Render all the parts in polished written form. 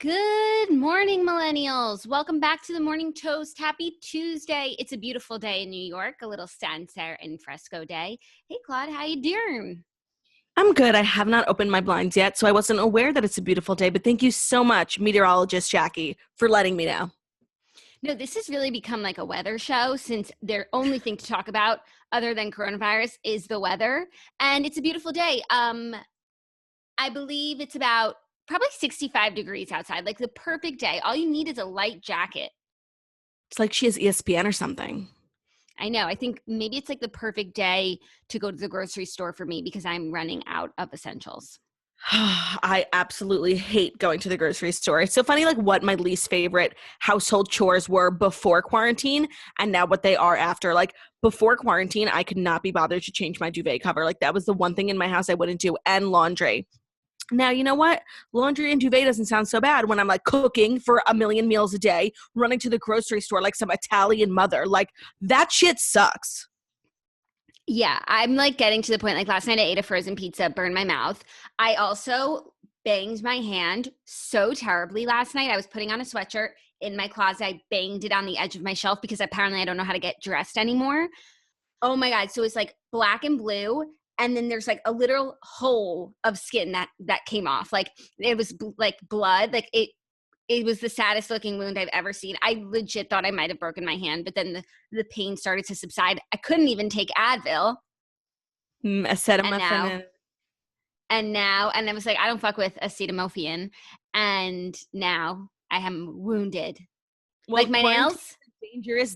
Good morning, millennials. Welcome back to the Morning Toast. Happy Tuesday. It's a beautiful day in New York, a little sunset and fresco day. Hey, Claude, how you doing? I'm good. I have not opened my blinds yet, so I wasn't aware that it's a beautiful day, but thank you so much, meteorologist Jackie, for letting me know. No, this has really become like a weather show since their only thing to talk about other than coronavirus is the weather. And it's a beautiful day. I believe it's about probably 65 degrees outside, like the perfect day. All you need is a light jacket. It's like she has ESPN or something. I know. I think maybe it's like the perfect day to go to the grocery store for me because I'm running out of essentials. I absolutely hate going to the grocery store. It's so funny, like what my least favorite household chores were before quarantine and now what they are after. Like before quarantine, I could not be bothered to change my duvet cover. Like that was the one thing in my house I wouldn't do, and laundry. Now, you know what? Laundry and duvet doesn't sound so bad when I'm like cooking for a million meals a day, running to the grocery store like some Italian mother. Like that shit sucks. Yeah, I'm like getting to the point, like last night I ate a frozen pizza, burned my mouth. I also banged my hand so terribly last night. I was putting on a sweatshirt in my closet. I banged it on the edge of my shelf because apparently I don't know how to get dressed anymore. Oh my God. So it's like black and blue. And then there's like a literal hole of skin that came off. Like it was like blood. Like it was the saddest looking wound I've ever seen. I legit thought I might have broken my hand, but then the pain started to subside. I couldn't even take Advil. Acetaminophen. And I was like, I don't fuck with acetaminophen. And now I am wounded. Well, like my nails?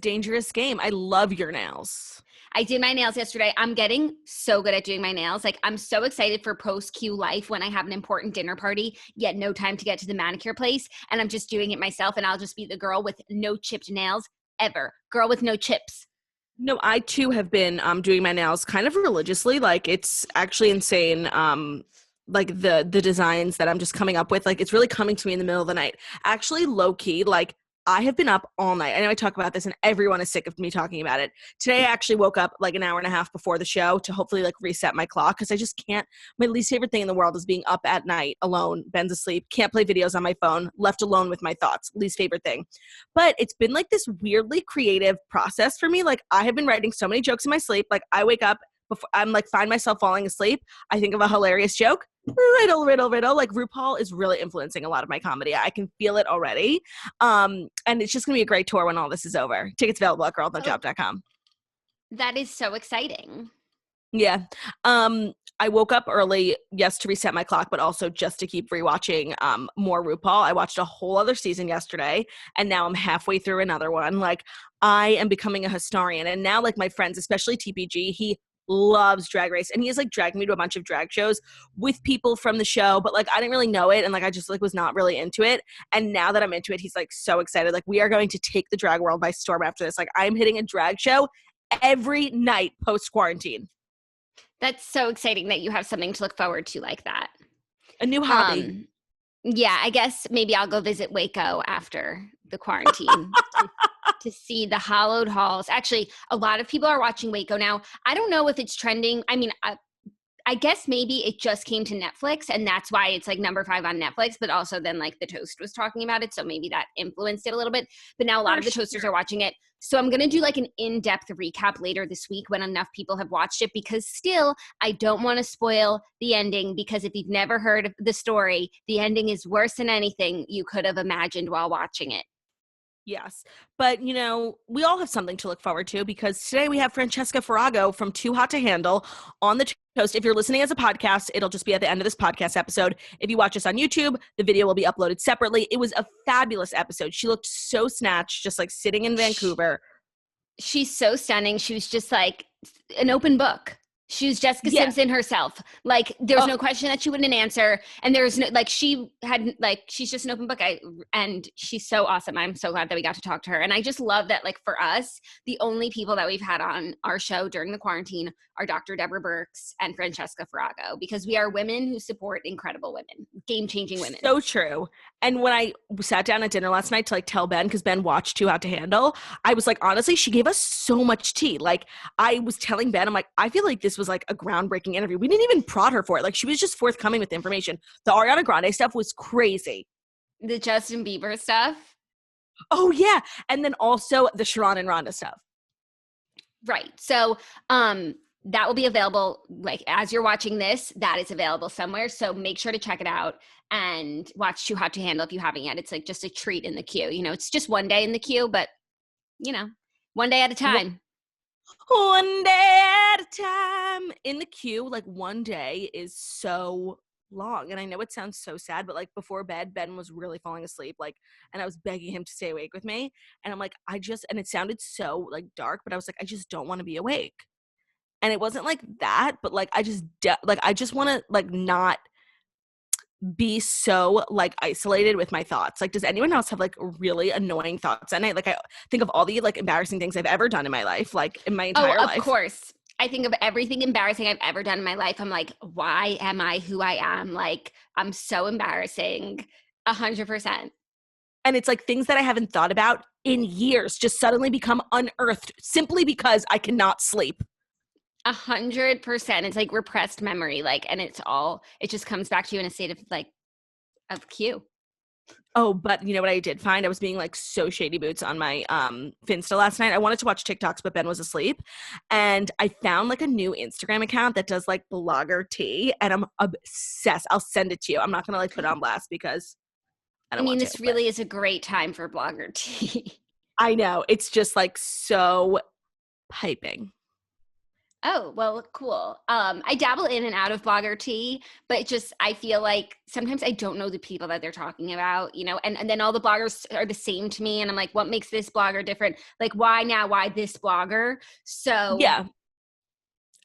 Dangerous game. I love your nails. I did my nails yesterday. I'm getting so good at doing my nails. Like I'm so excited for post-Q life when I have an important dinner party, yet no time to get to the manicure place. And I'm just doing it myself. And I'll just be the girl with no chipped nails ever. Girl with no chips. No, I too have been doing my nails kind of religiously. Like it's actually insane. Like the designs that I'm just coming up with, like it's really coming to me in the middle of the night. Actually, low key, like I have been up all night. I know I talk about this and everyone is sick of me talking about it. Today I actually woke up like an hour and a half before the show to hopefully like reset my clock because I just can't. My least favorite thing in the world is being up at night alone, Ben's asleep, can't play videos on my phone, left alone with my thoughts. Least favorite thing. But it's been like this weirdly creative process for me. Like I have been writing so many jokes in my sleep. Like I wake up before I'm like find myself falling asleep. I think of a hilarious joke. Riddle. Like RuPaul is really influencing a lot of my comedy. I can feel it already. And it's just gonna be a great tour when all this is over. Tickets available at girlwithnojob.com. That is so exciting. Yeah. I woke up early, yes, to reset my clock, but also just to keep rewatching more RuPaul. I watched a whole other season yesterday, and now I'm halfway through another one. Like, I am becoming a historian. And now, like, my friends, especially TPG, he loves Drag Race, and he has like dragged me to a bunch of drag shows with people from the show, but like I didn't really know it, and like I just like was not really into it. And now that I'm into it, he's like so excited. Like we are going to take the drag world by storm after this. Like I'm hitting a drag show every night post quarantine. That's so exciting that you have something to look forward to like that. A new hobby. Yeah, I guess maybe I'll go visit Waco after the quarantine to see the hollowed halls. Actually, a lot of people are watching Waco now. I don't know if it's trending. I mean, I guess maybe it just came to Netflix and that's why it's like number 5 on Netflix, but also then like the Toast was talking about it. So maybe that influenced it a little bit, but now a lot of the Toasters are watching it. So I'm going to do like an in-depth recap later this week when enough people have watched it, because still I don't want to spoil the ending, because if you've never heard the story, the ending is worse than anything you could have imagined while watching it. Yes. But, you know, we all have something to look forward to, because today we have Francesca Farrago from Too Hot to Handle on the Toast. If you're listening as a podcast, it'll just be at the end of this podcast episode. If you watch us on YouTube, the video will be uploaded separately. It was a fabulous episode. She looked so snatched, just like sitting in Vancouver. She's so stunning. She was just like an open book. She was Jessica Simpson herself. Like, there's no question that she wouldn't answer. And there's no, like, she had, like, she's just an open book. And she's so awesome. I'm so glad that we got to talk to her. And I just love that, like, for us, the only people that we've had on our show during the quarantine are Dr. Deborah Birx and Francesca Farrago, because we are women who support incredible women, game-changing women. So true. And when I sat down at dinner last night to, like, tell Ben, because Ben watched Too Hot to Handle, I was like, honestly, she gave us so much tea. Like, I was telling Ben, I'm like, I feel like this was like a groundbreaking interview. We didn't even prod her for it. Like, she was just forthcoming with the information. The Ariana Grande stuff was crazy. The Justin Bieber stuff. Oh yeah, and then also the Sharon and Rhonda stuff. Right. So, that will be available like as you're watching this, that is available somewhere. So make sure to check it out and watch Too Hot to Handle if you haven't yet. It's like just a treat in the queue. You know, it's just one day in the queue, but you know, one day at a time. One day at a time in the queue. Like one day is so long, and I know it sounds so sad, but like before bed, Ben was really falling asleep, like, and I was begging him to stay awake with me, and I'm like, and it sounded so like dark, but I was like, I just don't want to be awake. And it wasn't like that, but like I just want to like not be so like isolated with my thoughts. Like, does anyone else have like really annoying thoughts at night? Like, I think of all the like embarrassing things I've ever done in my life, like in my entire life. Of course. I think of everything embarrassing I've ever done in my life. I'm like, why am I who I am? Like, I'm so embarrassing. 100%. And it's like things that I haven't thought about in years just suddenly become unearthed simply because I cannot sleep. 100%. It's like repressed memory. Like, and it just comes back to you in a state of like, of Q. Oh, but you know what I did find? I was being like so shady boots on my Finsta last night. I wanted to watch TikToks, but Ben was asleep. And I found like a new Instagram account that does like blogger tea, and I'm obsessed. I'll send it to you. I'm not gonna like put it on blast because I don't want to. This really is a great time for blogger tea. I know. It's just like so piping. Oh, well, cool. I dabble in and out of blogger tea, but just I feel like sometimes I don't know the people that they're talking about, you know, and then all the bloggers are the same to me. And I'm like, what makes this blogger different? Like, why now? Why this blogger? So yeah.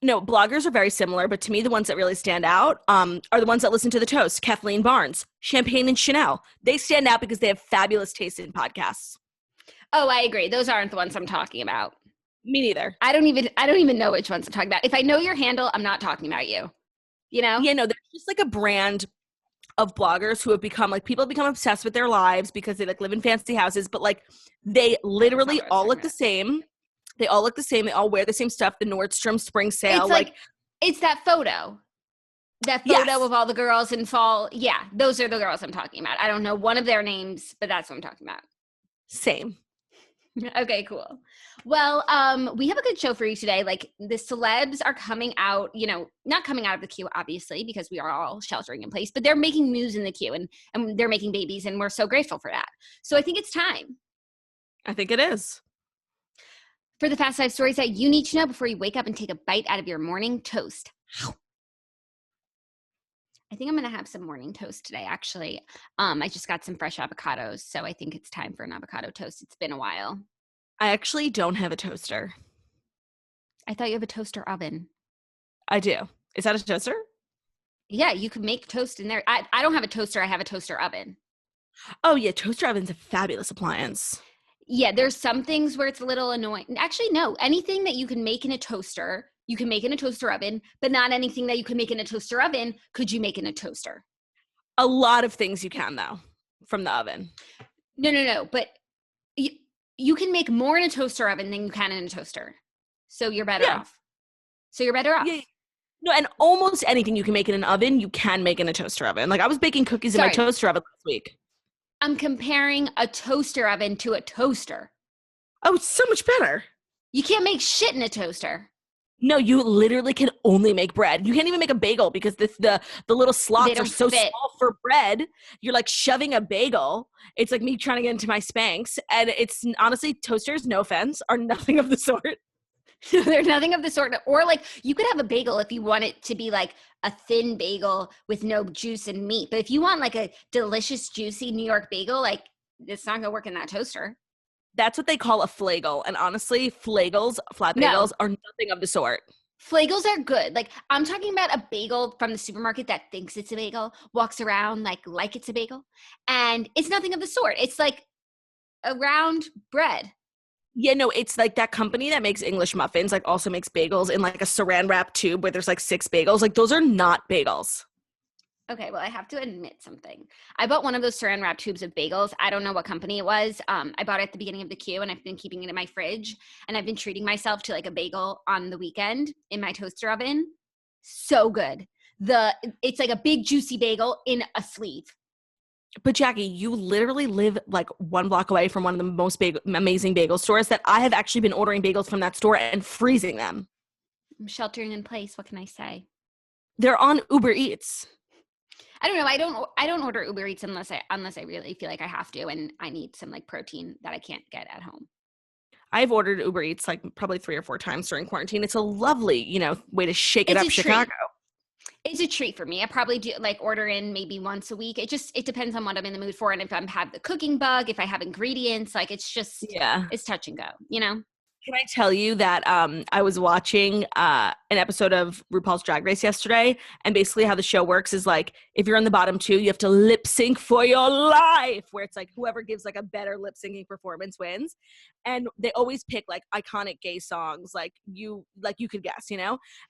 No, bloggers are very similar, but to me, the ones that really stand out are the ones that listen to The Toast, Kathleen Barnes, Champagne and Chanel. They stand out because they have fabulous taste in podcasts. Oh, I agree. Those aren't the ones I'm talking about. Me neither. I don't even know which ones I'm talking about. If I know your handle, I'm not talking about you. You know? Yeah, no, there's just like a brand of bloggers who have become like, people have become obsessed with their lives because they like live in fancy houses, but like they literally all look the same. They all look the same. They all wear the same stuff. The Nordstrom spring sale. It's like it's that photo. That photo yes. of all the girls in fall. Yeah, those are the girls I'm talking about. I don't know one of their names, but that's what I'm talking about. Same. Okay, cool. Well, we have a good show for you today. Like the celebs are coming out, you know, not coming out of the queue, obviously, because we are all sheltering in place, but they're making news in the queue and they're making babies, and we're so grateful for that. So I think it's time. I think it is. For the fast 5 stories that you need to know before you wake up and take a bite out of your morning toast. I think I'm going to have some morning toast today, actually. I just got some fresh avocados, so I think it's time for an avocado toast. It's been a while. I actually don't have a toaster. I thought you have a toaster oven. I do. Is that a toaster? Yeah, you can make toast in there. I don't have a toaster. I have a toaster oven. Oh, yeah. Toaster oven's a fabulous appliance. Yeah, there's some things where it's a little annoying. Actually, no. Anything that you can make in a toaster, you can make in a toaster oven, but not anything that you can make in a toaster oven could you make in a toaster. A lot of things you can, though, from the oven. No. But you can make more in a toaster oven than you can in a toaster. So you're better off. Yeah. No, and almost anything you can make in an oven, you can make in a toaster oven. Like I was baking cookies in my toaster oven last week. I'm comparing a toaster oven to a toaster. Oh, it's so much better. You can't make shit in a toaster. No, you literally can only make bread. You can't even make a bagel because the little slots are so small for bread. You're like shoving a bagel. It's like me trying to get into my Spanx. And it's honestly, toasters, no offense, are nothing of the sort. They're nothing of the sort. Or like you could have a bagel if you want it to be like a thin bagel with no juice and meat. But if you want like a delicious, juicy New York bagel, like it's not going to work in that toaster. That's what they call a flagel. And honestly, flagels, flat bagels are nothing of the sort. Flagels are good. Like I'm talking about a bagel from the supermarket that thinks it's a bagel, walks around like it's a bagel. And it's nothing of the sort. It's like a round bread. Yeah, no, it's like that company that makes English muffins, like also makes bagels in like a saran wrap tube where there's like 6 bagels. Like those are not bagels. Okay, well, I have to admit something. I bought one of those saran wrap tubes of bagels. I don't know what company it was. I bought it at the beginning of the queue, and I've been keeping it in my fridge. And I've been treating myself to like a bagel on the weekend in my toaster oven. So good. It's like a big juicy bagel in a sleeve. But Jackie, you literally live like 1 block away from one of the most amazing bagel stores that I have actually been ordering bagels from that store and freezing them. I'm sheltering in place. What can I say? They're on Uber Eats. I don't know. I don't order Uber Eats unless I really feel like I have to and I need some like protein that I can't get at home. I've ordered Uber Eats like probably 3 or 4 times during quarantine. It's a lovely, way to shake it It's up, a Chicago. treat. It's a treat for me. I probably do like order in maybe once a week. It depends on what I'm in the mood for and if I'm have the cooking bug, if I have ingredients, like Yeah. it's touch and go. Can I tell you that I was watching an episode of RuPaul's Drag Race yesterday, and basically how the show works is like if you're in the bottom 2, you have to lip sync for your life, where it's like whoever gives like a better lip syncing performance wins, and they always pick like iconic gay songs, like you could guess,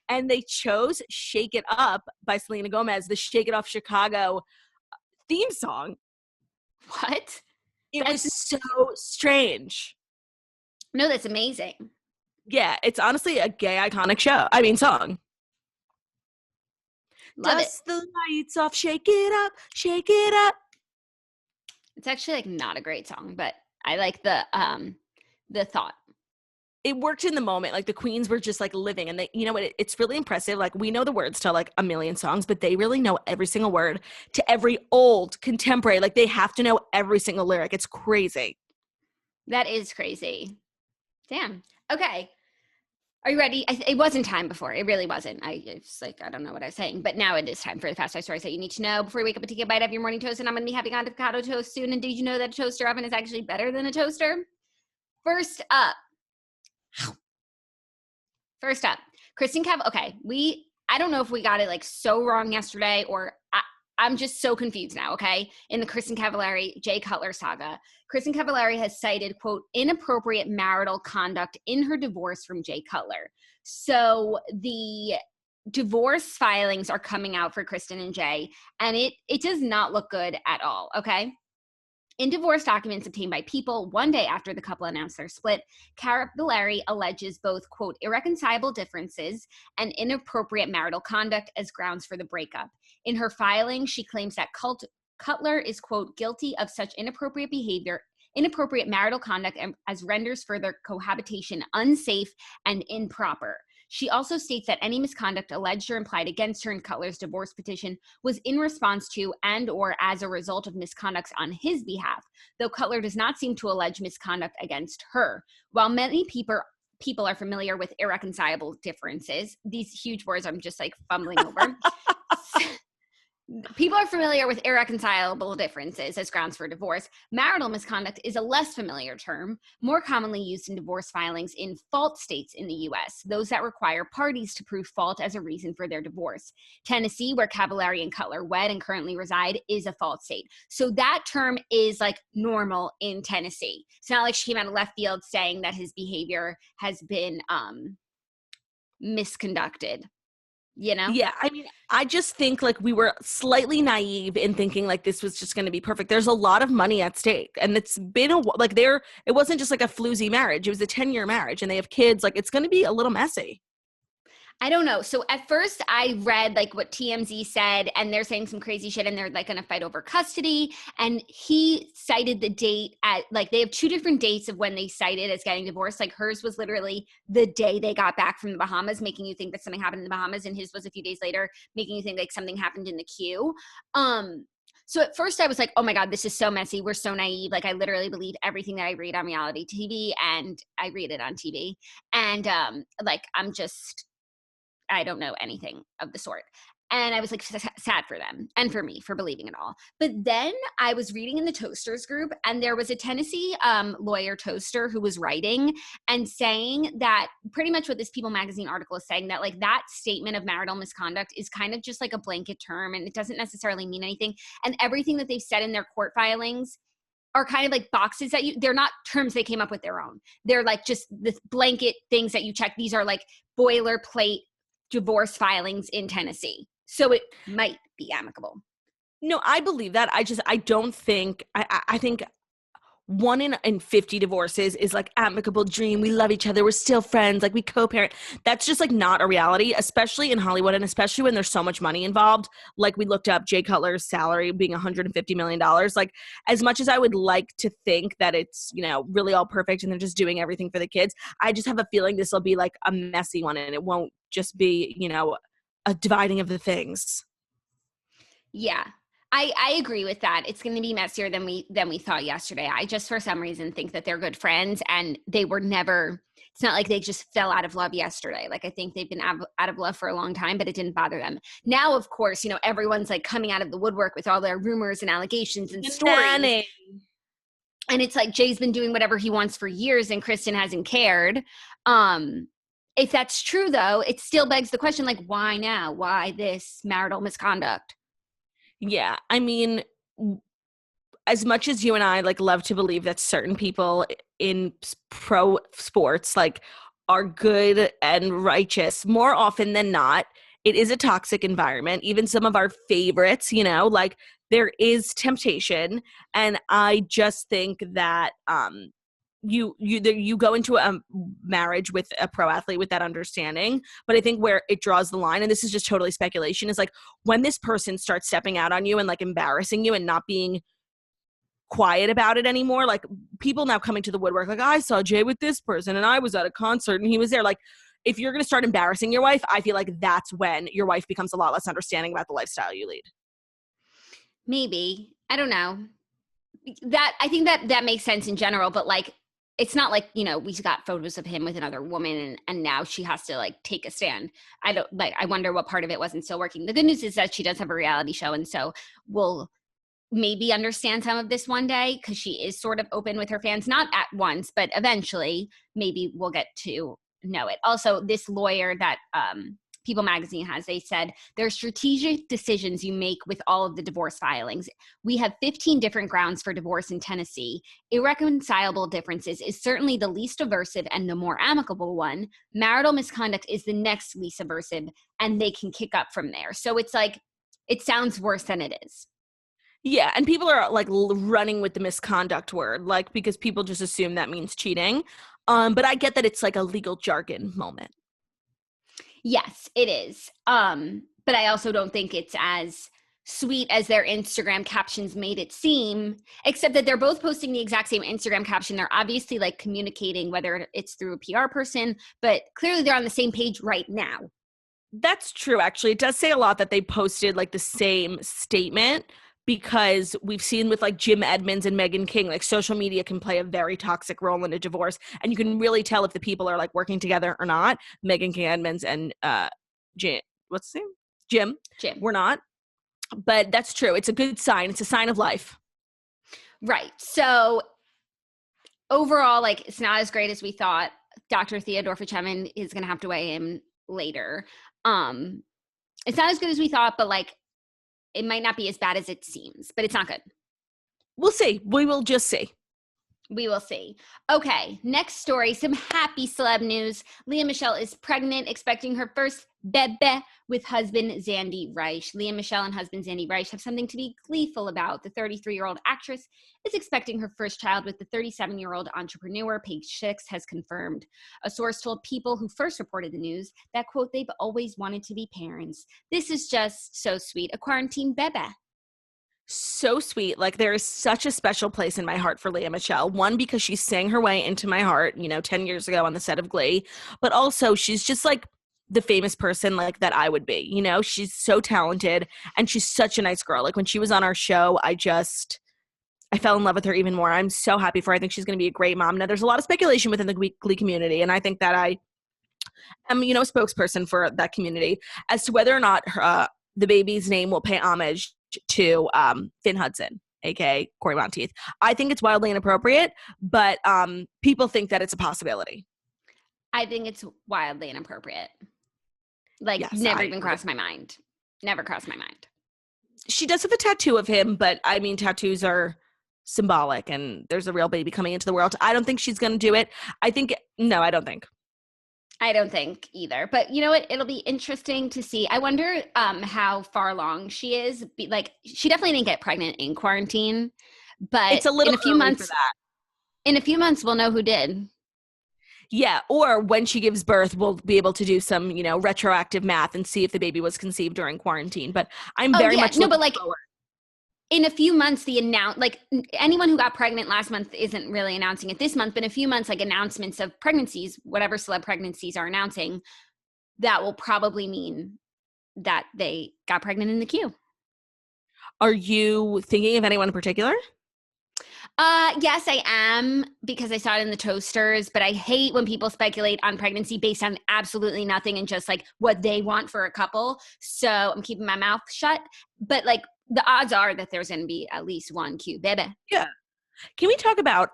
and they chose "Shake It Up" by Selena Gomez, the "Shake It Off Chicago" theme song. What? It was so strange. No, that's amazing. Yeah, it's honestly a gay iconic song. Love Dust it. the lights off, shake it up, shake it up. It's actually like not a great song, but I like the thought. It worked in the moment. Like the queens were just like living, and they, it's really impressive. Like we know the words to like a million songs, but they really know every single word to every old contemporary. Like they have to know every single lyric. It's crazy. That is crazy. Damn. Okay. Are you ready? It wasn't time before. It really wasn't. It's like, I don't know what I was saying, but now it is time for the fast five stories that you need to know before you wake up and take a bite of your morning toast. And I'm going to be having avocado toast soon. And did you know that a toaster oven is actually better than a toaster? First up, Kristin Cavallari. Okay, I don't know if we got it like so wrong yesterday or I'm just so confused now, okay? In the Kristin Cavallari, Jay Cutler saga, Kristin Cavallari has cited, quote, inappropriate marital conduct in her divorce from Jay Cutler. So the divorce filings are coming out for Kristin and Jay, and it does not look good at all, okay? In divorce documents obtained by People 1 day after the couple announced their split, Cavallari alleges both, quote, irreconcilable differences and inappropriate marital conduct as grounds for the breakup. In her filing, she claims that Cutler is, quote, guilty of such inappropriate behavior, inappropriate marital conduct as renders further cohabitation unsafe and improper. She also states that any misconduct alleged or implied against her in Cutler's divorce petition was in response to and or as a result of misconducts on his behalf, though Cutler does not seem to allege misconduct against her. While many people are familiar with irreconcilable differences, these huge words I'm just like fumbling over. People are familiar with irreconcilable differences as grounds for divorce. Marital misconduct is a less familiar term, more commonly used in divorce filings in fault states in the U.S., those that require parties to prove fault as a reason for their divorce. Tennessee, where Cavallari and Cutler wed and currently reside, is a fault state. So that term is like normal in Tennessee. It's not like she came out of left field saying that his behavior has been misconducted. Yeah, I mean, I just think like we were slightly naive in thinking like this was just going to be perfect. There's a lot of money at stake, and it's been it wasn't just like a floozy marriage. It was a 10-year marriage, and they have kids. Like it's going to be a little messy. I don't know. So at first I read like what TMZ said, and they're saying some crazy shit, and they're like going to fight over custody. And he cited the date at like, they have 2 different dates of when they cited as getting divorced. Like hers was literally the day they got back from the Bahamas, making you think that something happened in the Bahamas, and his was a few days later, making you think like something happened in the queue. So at first I was like, oh my God, this is so messy. We're so naive. Like I literally believe everything that I read on reality TV, and I read it on TV. And like, I don't know anything of the sort. And I was like sad for them and for me for believing it all. But then I was reading in the Toasters group, and there was a Tennessee lawyer toaster who was writing and saying that pretty much what this People magazine article is saying, that like that statement of marital misconduct is kind of just like a blanket term, and it doesn't necessarily mean anything. And everything that they've said in their court filings are kind of like boxes that they're not terms they came up with their own. They're like just the blanket things that you check. These are like boilerplate divorce filings in Tennessee. So it might be amicable. No, I believe that. I don't think, I think 1 in 50 divorces is like amicable dream. We love each other. We're still friends. Like we co-parent. That's just like not a reality, especially in Hollywood and especially when there's so much money involved. Like we looked up Jay Cutler's salary being $150 million. Like as much as I would like to think that it's, you know, really all perfect and they're just doing everything for the kids, I just have a feeling this will be like a messy one and it won't just be, you know, a dividing of the things. Yeah. I agree with that. It's going to be messier than we thought yesterday. I just for some reason think that they're good friends and they were never, it's not like they just fell out of love yesterday. Like I think they've been out of love for a long time, but it didn't bother them. Now, of course, you know, everyone's like coming out of the woodwork with all their rumors and allegations and stories. And it's like Jay's been doing whatever he wants for years and Kristin hasn't cared. If that's true though, it still begs the question, like, why now? Why this marital misconduct? Yeah, I mean, as much as you and I like love to believe that certain people in pro sports like are good and righteous, more often than not, it is a toxic environment. Even some of our favorites, you know, like there is temptation, and I just think that you go into a marriage with a pro athlete with that understanding, but I think where it draws the line, and this is just totally speculation, is like when this person starts stepping out on you and like embarrassing you and not being quiet about it anymore. Like people now coming to the woodwork, like I saw Jay with this person and I was at a concert and he was there. Like if you're going to start embarrassing your wife, I feel like that's when your wife becomes a lot less understanding about the lifestyle you lead. Maybe. I don't know. That I think that makes sense in general, but like it's not like, you know, we got photos of him with another woman and now she has to like take a stand. I wonder what part of it wasn't still working. The good news is that she does have a reality show, and so we'll maybe understand some of this one day because she is sort of open with her fans, not at once, but eventually maybe we'll get to know it. Also, this lawyer that People Magazine has, they said there are strategic decisions you make with all of the divorce filings. We have 15 different grounds for divorce in Tennessee. Irreconcilable differences is certainly the least aversive and the more amicable one. Marital misconduct is the next least aversive, and they can kick up from there. So it's like, it sounds worse than it is. Yeah, and people are like running with the misconduct word, like because people just assume that means cheating. But I get that it's like a legal jargon moment. Yes, it is. But I also don't think it's as sweet as their Instagram captions made it seem, except that they're both posting the exact same Instagram caption. They're obviously like communicating, whether it's through a PR person, but clearly they're on the same page right now. That's true, actually. It does say a lot that they posted like the same statement, because we've seen with like Jim Edmonds and Meghan King, like social media can play a very toxic role in a divorce. And you can really tell if the people are like working together or not. Meghan King Edmonds and Jim, what's his name? Jim. We're not. But that's true. It's a good sign. It's a sign of life. Right. So overall, like it's not as great as we thought. Dr. Theodore Fichemon is going to have to weigh in later. It's not as good as we thought, but like it might not be as bad as it seems, but it's not good. We'll see. We will just see. We will see. Okay, next story, some happy celeb news. Lea Michele is pregnant, expecting her first bebe with husband Zandy Reich. Lea Michele and husband Zandy Reich have something to be gleeful about. The 33-year-old actress is expecting her first child with the 37-year-old entrepreneur. Page Six has confirmed. A source told People, who first reported the news, that, quote, they've always wanted to be parents. This is just so sweet. A quarantine bebe. So sweet. Like there is such a special place in my heart for Lea Michele. One, because she sang her way into my heart, 10 years ago on the set of Glee, but also she's just like the famous person like that I would be. She's so talented and she's such a nice girl. Like when she was on our show, I fell in love with her even more. I'm so happy for her. I think she's going to be a great mom. Now there's a lot of speculation within the Glee community, and I think that I am, a spokesperson for that community as to whether or not the baby's name will pay homage to Finn Hudson, aka Corey Monteith. I think it's wildly inappropriate, but people think that it's a possibility. I think it's wildly inappropriate. Like, yes, never even crossed my mind. Never crossed my mind. She does have a tattoo of him, but I mean, tattoos are symbolic, and there's a real baby coming into the world. I don't think she's going to do it. I don't think. I don't think either. But you know what? It'll be interesting to see. I wonder how far along she is. Like, she definitely didn't get pregnant in quarantine, but it's a little in a few months. For that. In a few months, we'll know who did. Yeah, or when she gives birth, we'll be able to do some, retroactive math and see if the baby was conceived during quarantine. But I'm very much looking forward. In a few months, anyone who got pregnant last month isn't really announcing it this month, but in a few months, like announcements of pregnancies, whatever celeb pregnancies are announcing, that will probably mean that they got pregnant in the queue. Are you thinking of anyone in particular? Yes, I am, because I saw it in the toasters, but I hate when people speculate on pregnancy based on absolutely nothing and just like what they want for a couple. So I'm keeping my mouth shut. But like the odds are that there's going to be at least one cute baby. Yeah. Can we talk about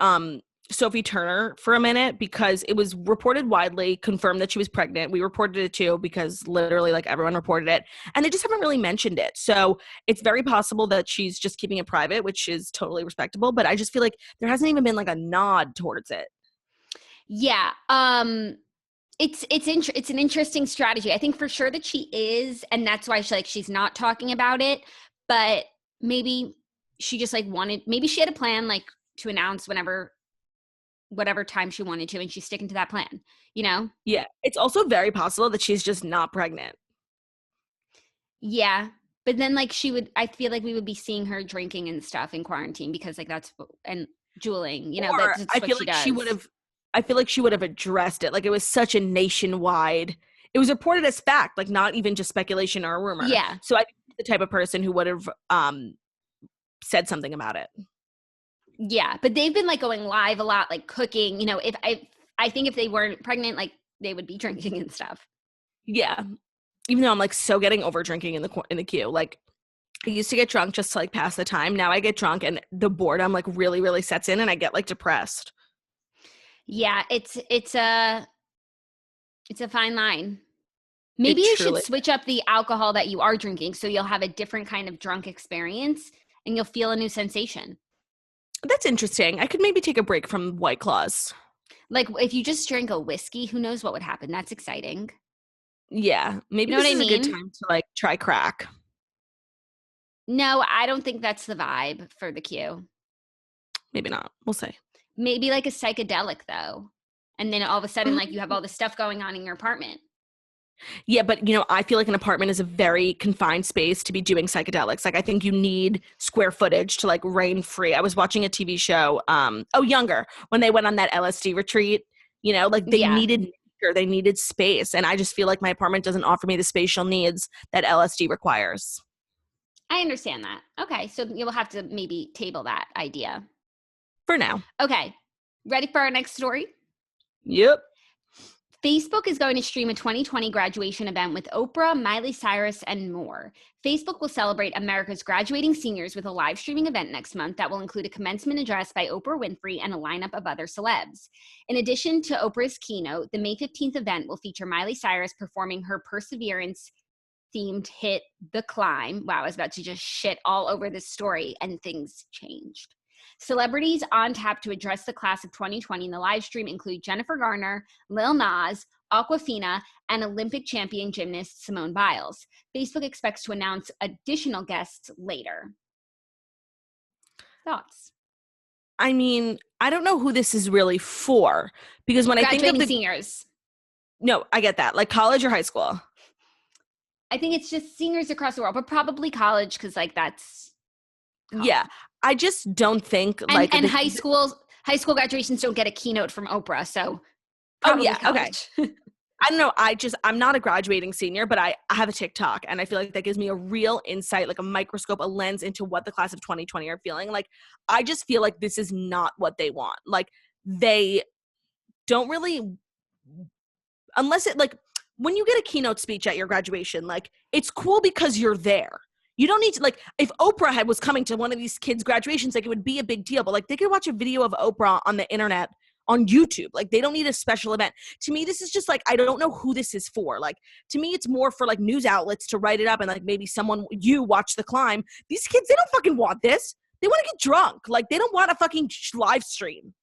Sophie Turner for a minute? Because it was reported widely, confirmed that she was pregnant. We reported it too because literally like everyone reported it. And they just haven't really mentioned it. So it's very possible that she's just keeping it private, which is totally respectable. But I just feel like there hasn't even been like a nod towards it. Yeah. It's an interesting strategy. I think for sure that she is, and that's why she's not talking about it. But maybe she just maybe she had a plan like to announce whatever time she wanted to, and she's sticking to that plan, Yeah, it's also very possible that she's just not pregnant. Yeah, but then I feel like we would be seeing her drinking and stuff in quarantine because and jeweling, that's I what feel she like does. I feel like she would have addressed it. Like it was such a nationwide, it was reported as fact, like not even just speculation or a rumor. Yeah. So I think the type of person who would have said something about it. Yeah, but they've been going live a lot, like cooking. If I think if they weren't pregnant, they would be drinking and stuff. Yeah, even though I'm so getting over drinking in the queue. Like I used to get drunk just to pass the time. Now I get drunk and the boredom really really sets in, and I get depressed. Yeah, it's a fine line. Maybe you should switch up the alcohol that you are drinking so you'll have a different kind of drunk experience and you'll feel a new sensation. That's interesting. I could maybe take a break from White Claws. If you just drank a whiskey, who knows what would happen? That's exciting. Yeah, maybe this is a good time to try crack. No, I don't think that's the vibe for the queue. Maybe not. We'll see. Maybe a psychedelic though. And then all of a sudden you have all this stuff going on in your apartment. Yeah, but I feel like an apartment is a very confined space to be doing psychedelics. I think you need square footage to reign free. I was watching a TV show, Younger, when they went on that LSD retreat, they needed nature, they needed space. And I just feel like my apartment doesn't offer me the spatial needs that LSD requires. I understand that. Okay, so you'll have to maybe table that idea. For now. Okay, ready for our next story? Yep. Facebook is going to stream a 2020 graduation event with Oprah, Miley Cyrus, and more. Facebook will celebrate America's graduating seniors with a live streaming event next month that will include a commencement address by Oprah Winfrey and a lineup of other celebs. In addition to Oprah's keynote, the May 15th event will feature Miley Cyrus performing her Perseverance-themed hit, The Climb. Wow, I was about to just shit all over this story, and things changed. Celebrities on tap to address the class of 2020 in the live stream include Jennifer Garner, Lil Nas, Awkwafina, and Olympic champion gymnast Simone Biles. Facebook expects to announce additional guests later. Thoughts? I mean, I don't know who this is really for, because when I think of the seniors. No, I get that. College or high school? I think it's just seniors across the world, but probably college because that's college. Yeah. I just don't think and high school graduations don't get a keynote from Oprah, so probably college. Okay. I don't know. I'm not a graduating senior, but I have a TikTok, and I feel like that gives me a real insight, a microscope, a lens into what the class of 2020 are feeling. I just feel like this is not what they want. They don't really, unless it when you get a keynote speech at your graduation, it's cool because you're there. You don't need to, if Oprah was coming to one of these kids' graduations, it would be a big deal. But, they could watch a video of Oprah on the internet on YouTube. They don't need a special event. To me, this is just, I don't know who this is for. To me, it's more for, news outlets to write it up and, maybe you watch The Climb. These kids, they don't fucking want this. They want to get drunk. They don't want a fucking live stream.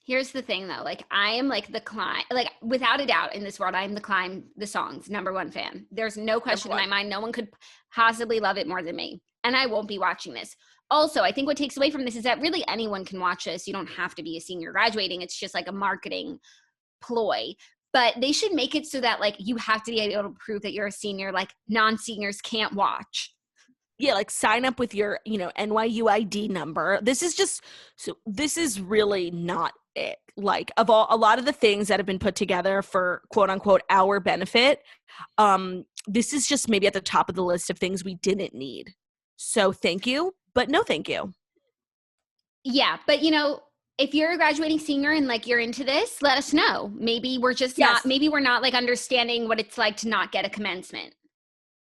Here's the thing, though. I am The Climb. Without a doubt in this world, I am The Climb, the song's #1 fan. There's no question in my mind. No one could possibly love it more than me. And I won't be watching this. Also, I think what takes away from this is that really anyone can watch this. You don't have to be a senior graduating. It's just like a marketing ploy. But they should make it so that like you have to be able to prove that you're a senior, like non-seniors can't watch. Yeah, like sign up with your, NYU ID number. This is really not it. Like of a lot of the things that have been put together for quote unquote our benefit, this is just maybe at the top of the list of things we didn't need. So thank you, but no thank you. Yeah, but if you're a graduating senior and like you're into this, let us know. Maybe we're just maybe we're not like understanding what it's like to not get a commencement.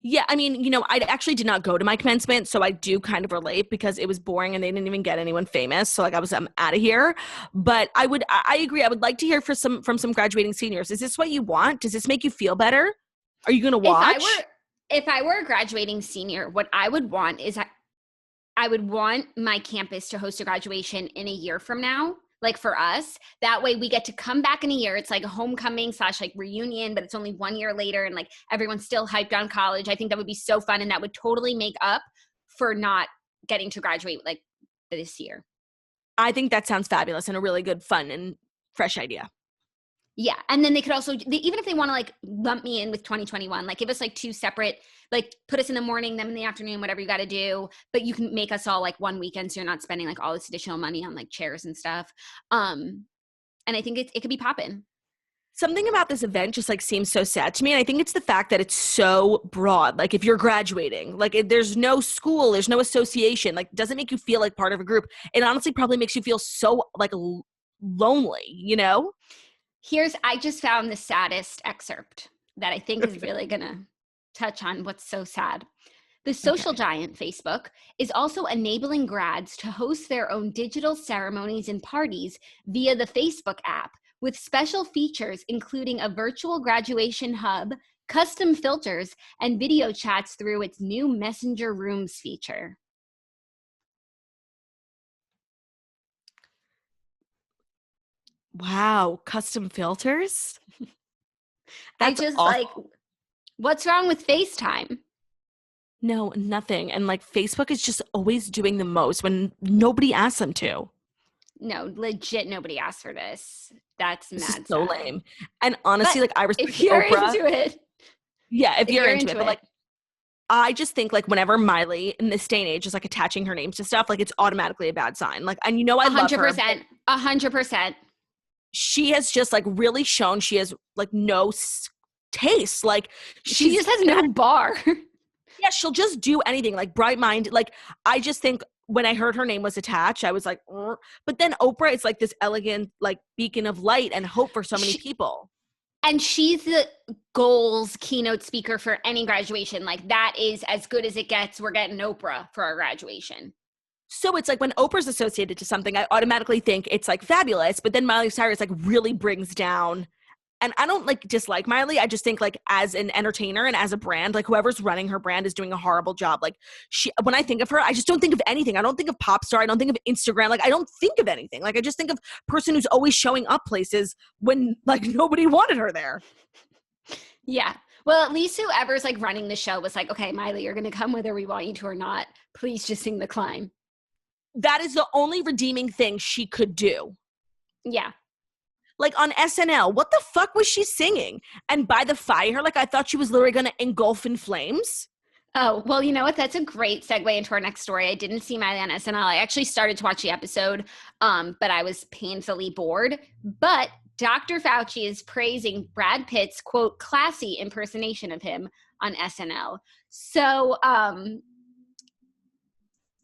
Yeah, I mean, I actually did not go to my commencement, so I do kind of relate because it was boring and they didn't even get anyone famous. So like I'm out of here. But I agree. I would like to hear from some graduating seniors. Is this what you want? Does this make you feel better? Are you going to watch? If I were a graduating senior, what I would want is I would want my campus to host a graduation in a year from now. Like for us, that way we get to come back in a year. It's like a homecoming / like reunion, but it's only 1 year later and like everyone's still hyped on college. I think that would be so fun. And that would totally make up for not getting to graduate like this year. I think that sounds fabulous and a really good, fun and fresh idea. Yeah. And then they could also, even if they want to like lump me in with 2021, like give us like 2 separate, like put us in the morning, them in the afternoon, whatever you got to do, but you can make us all like one weekend. So you're not spending like all this additional money on like chairs and stuff. And I think it could be popping. Something about this event just like seems so sad to me. And I think it's the fact that it's so broad. Like if you're graduating, like there's no school, there's no association, like it doesn't make you feel like part of a group. It honestly probably makes you feel so like lonely, I just found the saddest excerpt that I think is really going to touch on what's so sad. The social giant, Facebook, is also enabling grads to host their own digital ceremonies and parties via the Facebook app, with special features including a virtual graduation hub, custom filters, and video chats through its new Messenger Rooms feature. Wow, custom filters? That's awful. Like, what's wrong with FaceTime? No, nothing. And like Facebook is just always doing the most when nobody asks them to. No, legit nobody asked for this. That's mad. So lame. And honestly, like I respect if you're Oprah. into it. Yeah, if you're into it. But like I just think like whenever Miley in this day and age is like attaching her names to stuff, like it's automatically a bad sign. Like, and I love her. 100%. She has just like really shown she has like no taste. Like she just has no bar. Yeah, she'll just do anything. Like bright mind. Like I just think when I heard her name was attached, I was like, but then Oprah is like this elegant like beacon of light and hope for so many people. And she's the goals keynote speaker for any graduation. Like that is as good as it gets. We're getting Oprah for our graduation. So it's like when Oprah's associated to something, I automatically think it's like fabulous. But then Miley Cyrus like really brings down, and I don't like dislike Miley. I just think like as an entertainer and as a brand, like whoever's running her brand is doing a horrible job. Like when I think of her, I just don't think of anything. I don't think of pop star. I don't think of Instagram. Like I don't think of anything. Like I just think of person who's always showing up places when like nobody wanted her there. Yeah. Well, at least whoever's like running the show was like, okay, Miley, you're going to come whether we want you to or not. Please just sing the climb. That is the only redeeming thing she could do. Yeah. Like on SNL, what the fuck was she singing? And by the fire, like I thought she was literally going to engulf in flames. Oh, well, you know what? That's a great segue into our next story. I didn't see Miley on SNL. I actually started to watch the episode, but I was painfully bored. But Dr. Fauci is praising Brad Pitt's, quote, classy impersonation of him on SNL. So,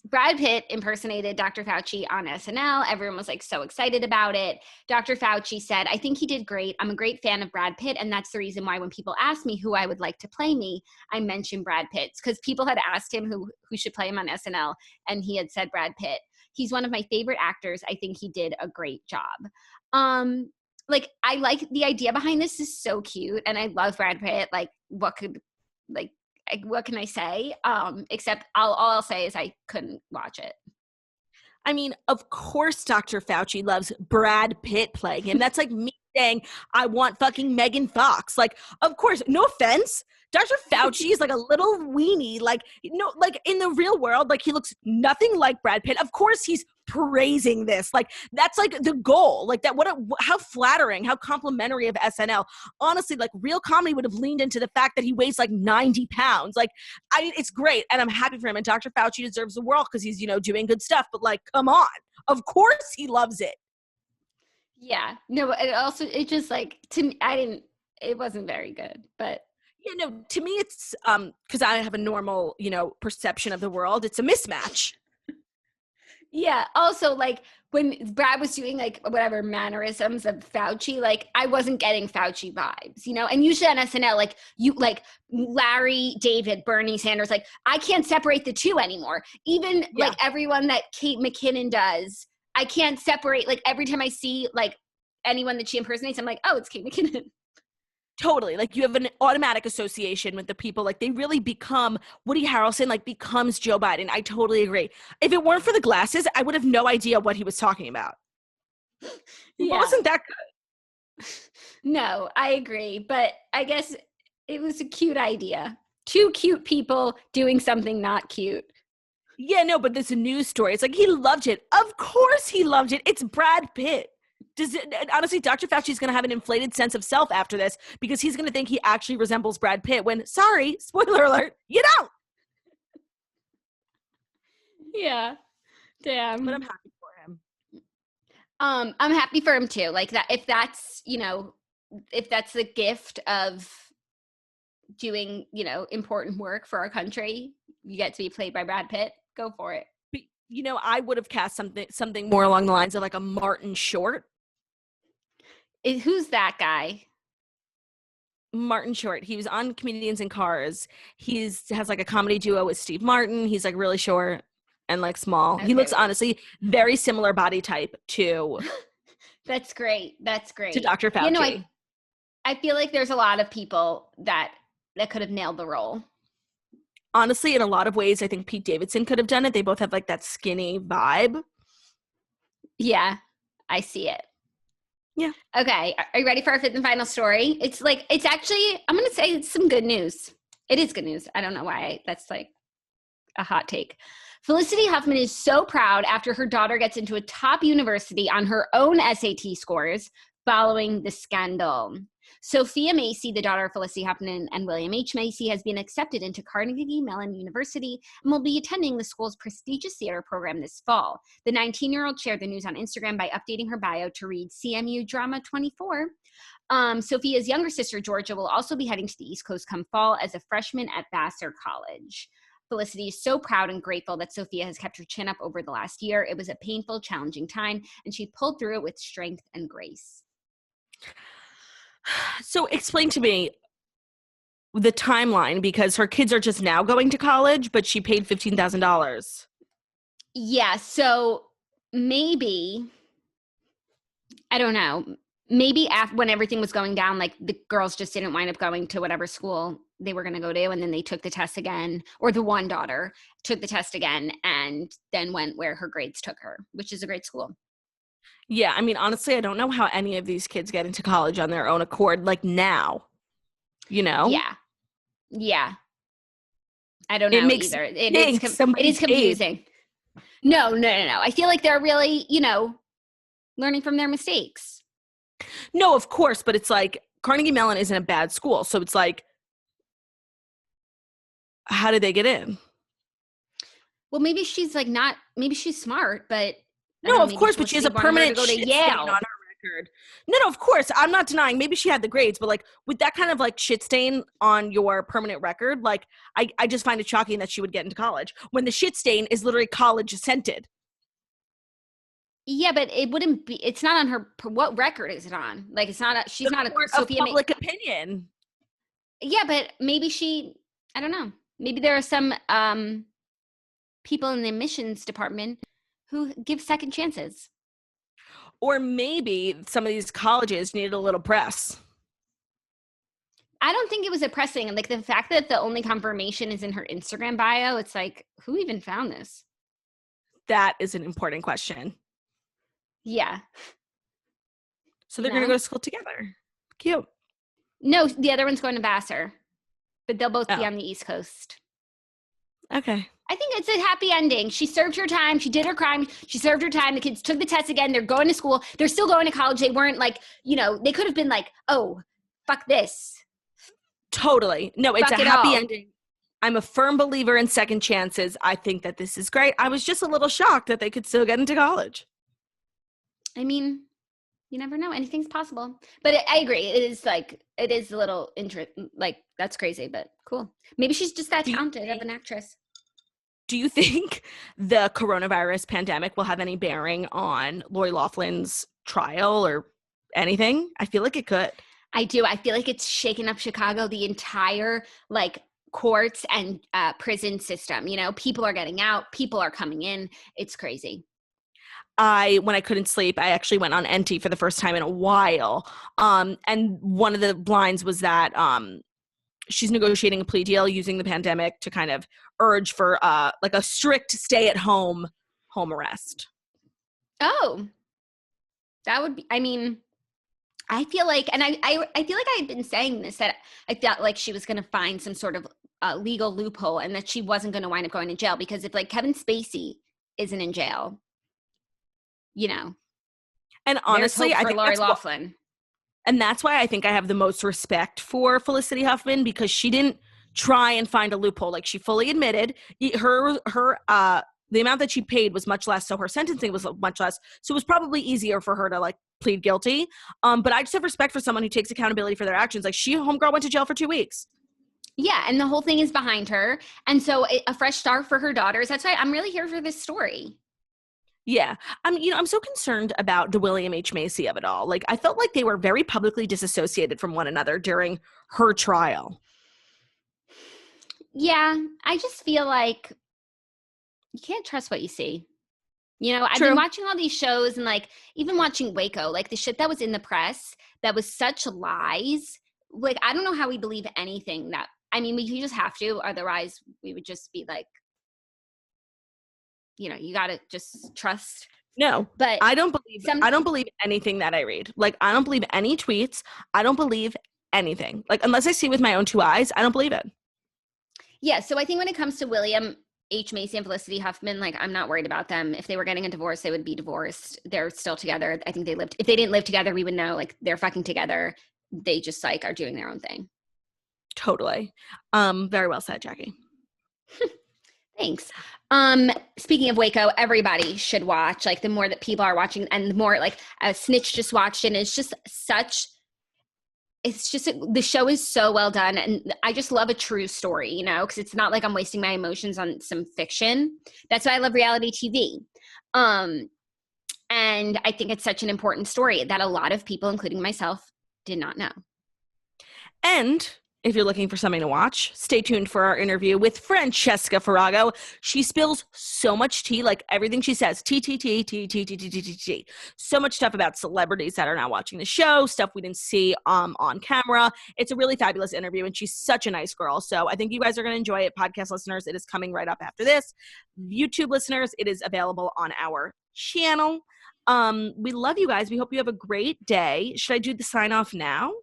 Brad Pitt impersonated Dr. Fauci on SNL. Everyone was like so excited about it. Dr. Fauci said, I think he did great. I'm a great fan of Brad Pitt. And that's the reason why when people ask me who I would like to play me, I mention Brad Pitt. Because people had asked him who should play him on SNL. And he had said Brad Pitt. He's one of my favorite actors. I think he did a great job. Like, I like the idea behind this is so cute. And I love Brad Pitt. Like, what can I say? Except all I'll say is I couldn't watch it. I mean, of course Dr. Fauci loves Brad Pitt playing him. That's like me saying I want fucking Megan Fox. Like, of course, no offense Dr. Fauci is like a little weenie. Like, like in the real world, like he looks nothing like Brad Pitt. Of course he's praising this. Like that's like the goal. Like that, how flattering, how complimentary of SNL. Honestly, like real comedy would have leaned into the fact that he weighs like 90 pounds. Like, I mean, it's great. And I'm happy for him. And Dr. Fauci deserves the world because he's, doing good stuff. But like, come on. Of course he loves it. Yeah. No, it just like, to me, it wasn't very good, but. Yeah, no, to me it's because I have a normal, perception of the world. It's a mismatch. Yeah. Also, like when Brad was doing like whatever mannerisms of Fauci, like I wasn't getting Fauci vibes, and usually on SNL, like you like Larry, David, Bernie Sanders, like I can't separate the two anymore. Even like everyone that Kate McKinnon does, I can't separate. Like every time I see like anyone that she impersonates, I'm like, oh, it's Kate McKinnon. Totally. Like you have an automatic association with the people. Like they really become Woody Harrelson, like becomes Joe Biden. I totally agree. If it weren't for the glasses, I would have no idea what he was talking about. Yeah. It wasn't that good. No, I agree. But I guess it was a cute idea. Two cute people doing something not cute. Yeah, no, but this news story, it's like he loved it. Of course he loved it. It's Brad Pitt. Honestly, Dr. Fauci is going to have an inflated sense of self after this because he's going to think he actually resembles Brad Pitt when, sorry, spoiler alert, you don't. Yeah. Damn. But I'm happy for him. I'm happy for him too. Like that, if that's the gift of doing, important work for our country, you get to be played by Brad Pitt, go for it. But, I would have cast something more along the lines of like a Martin Short. Who's that guy? Martin Short. He was on Comedians in Cars. Has like a comedy duo with Steve Martin. He's like really short and like small. Okay. He looks honestly very similar body type to. That's great. To Dr. Fauci. I feel like there's a lot of people that could have nailed the role. Honestly, in a lot of ways, I think Pete Davidson could have done it. They both have like that skinny vibe. Yeah, I see it. Yeah. Okay. Are you ready for our fifth and final story? It's actually, I'm going to say it's some good news. It is good news. I don't know why that's like a hot take. Felicity Huffman is so proud after her daughter gets into a top university on her own SAT scores following the scandal. Sophia Macy, the daughter of Felicity Huffman and William H. Macy, has been accepted into Carnegie Mellon University and will be attending the school's prestigious theater program this fall. The 19-year-old shared the news on Instagram by updating her bio to read CMU Drama 24. Sophia's younger sister, Georgia, will also be heading to the East Coast come fall as a freshman at Vassar College. Felicity is so proud and grateful that Sophia has kept her chin up over the last year. It was a painful, challenging time, and she pulled through it with strength and grace. So explain to me the timeline, because her kids are just now going to college, but she paid $15,000. Yeah, so maybe, I don't know, maybe when everything was going down, like the girls just didn't wind up going to whatever school they were going to go to, and then they took the test again, or the one daughter took the test again and then went where her grades took her, which is a great school. Yeah, I mean, honestly, I don't know how any of these kids get into college on their own accord, like now, Yeah. I don't know either. It is confusing. No. I feel like they're really, learning from their mistakes. No, of course, but it's like Carnegie Mellon isn't a bad school, so it's like, how did they get in? Well, maybe she's maybe she's smart, but no, of course, but she has a permanent shit stain on her record. No, of course, I'm not denying. Maybe she had the grades, but like with that kind of like shit stain on your permanent record, like I just find it shocking that she would get into college when the shit stain is literally college scented. Yeah, but it wouldn't be. It's not on her. What record is it on? Like, it's not. She's not a Sophia public opinion. Yeah, but maybe she. I don't know. Maybe there are some people in the admissions department who give second chances. Or maybe some of these colleges needed a little press. I don't think it was a pressing. Like the fact that the only confirmation is in her Instagram bio, it's like, who even found this? That is an important question. Yeah. So they're going to go to school together. Cute. No, the other one's going to Vassar. but they'll both be Oh. on the East Coast. Okay. I think it's a happy ending. She served her time. She did her crime. She served her time. The kids took the test again. They're going to school. They're still going to college. They weren't like, they could have been like, oh, fuck this. Totally. No, it's Fuck a it happy all. ending. I'm a firm believer in second chances. I think that this is great. I was just a little shocked that they could still get into college. I mean, you never know. Anything's possible. But I agree. It is a little that's crazy, but cool. Maybe she's just that talented of an actress. Do you think the coronavirus pandemic will have any bearing on Lori Loughlin's trial or anything? I feel like it could. I do. I feel like it's shaken up Chicago, the entire courts and prison system. People are getting out. People are coming in. It's crazy. When I couldn't sleep, I actually went on NT for the first time in a while. And one of the lines was that she's negotiating a plea deal using the pandemic to kind of urge for a strict stay-at-home arrest. Oh, that would be, I feel like, and I feel like I had been saying this, that I felt like she was going to find some sort of legal loophole and that she wasn't going to wind up going to jail, because if Kevin Spacey isn't in jail, and honestly, I think Lori Loughlin. And that's why I think I have the most respect for Felicity Huffman, because she didn't try and find a loophole. She fully admitted her the amount that she paid was much less, so her sentencing was much less. So it was probably easier for her to plead guilty. But I just have respect for someone who takes accountability for their actions. Homegirl went to jail for 2 weeks. Yeah, and the whole thing is behind her, and so a fresh start for her daughters. That's why I'm really here for this story. Yeah. I'm so concerned about the William H. Macy of it all. I felt like they were very publicly disassociated from one another during her trial. Yeah, I just feel like you can't trust what you see. I've True. been watching all these shows and even watching Waco, the shit that was in the press, that was such lies. I don't know how we believe anything that, we just have to, otherwise we would just be you got to just trust. No, but I don't believe anything that I read. I don't believe any tweets. I don't believe anything. Unless I see with my own two eyes, I don't believe it. Yeah. So I think when it comes to William H. Macy and Felicity Huffman, I'm not worried about them. If they were getting a divorce, they would be divorced. They're still together. I think if they didn't live together, we would know, they're fucking together. They just are doing their own thing. Totally. Very well said, Jackie. Thanks. Speaking of Waco, everybody should watch. The more that people are watching, and the more Snitch just watched, and it's just the show is so well done, and I just love a true story, because it's not I'm wasting my emotions on some fiction. That's why I love reality TV. And I think it's such an important story that a lot of people, including myself, did not know. And if you're looking for something to watch, stay tuned for our interview with Francesca Farrago. She spills so much tea, everything she says, tea. So much stuff about celebrities that are now watching the show, stuff we didn't see on camera. It's a really fabulous interview, and she's such a nice girl. So I think you guys are going to enjoy it. Podcast listeners, it is coming right up after this. YouTube listeners, it is available on our channel. We love you guys. We hope you have a great day. Should I do the sign off now?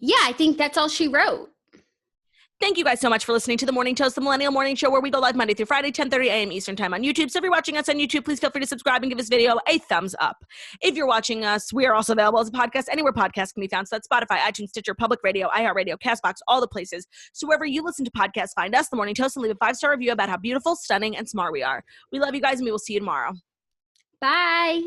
Yeah, I think that's all she wrote. Thank you guys so much for listening to The Morning Toast, the Millennial Morning Show, where we go live Monday through Friday, 10:30 a.m. Eastern Time on YouTube. So if you're watching us on YouTube, please feel free to subscribe and give this video a thumbs up. If you're watching us, we are also available as a podcast anywhere podcasts can be found. So that's Spotify, iTunes, Stitcher, Public Radio, iHeartRadio, CastBox, all the places. So wherever you listen to podcasts, find us, The Morning Toast, and leave a 5-star review about how beautiful, stunning, and smart we are. We love you guys, and we will see you tomorrow. Bye.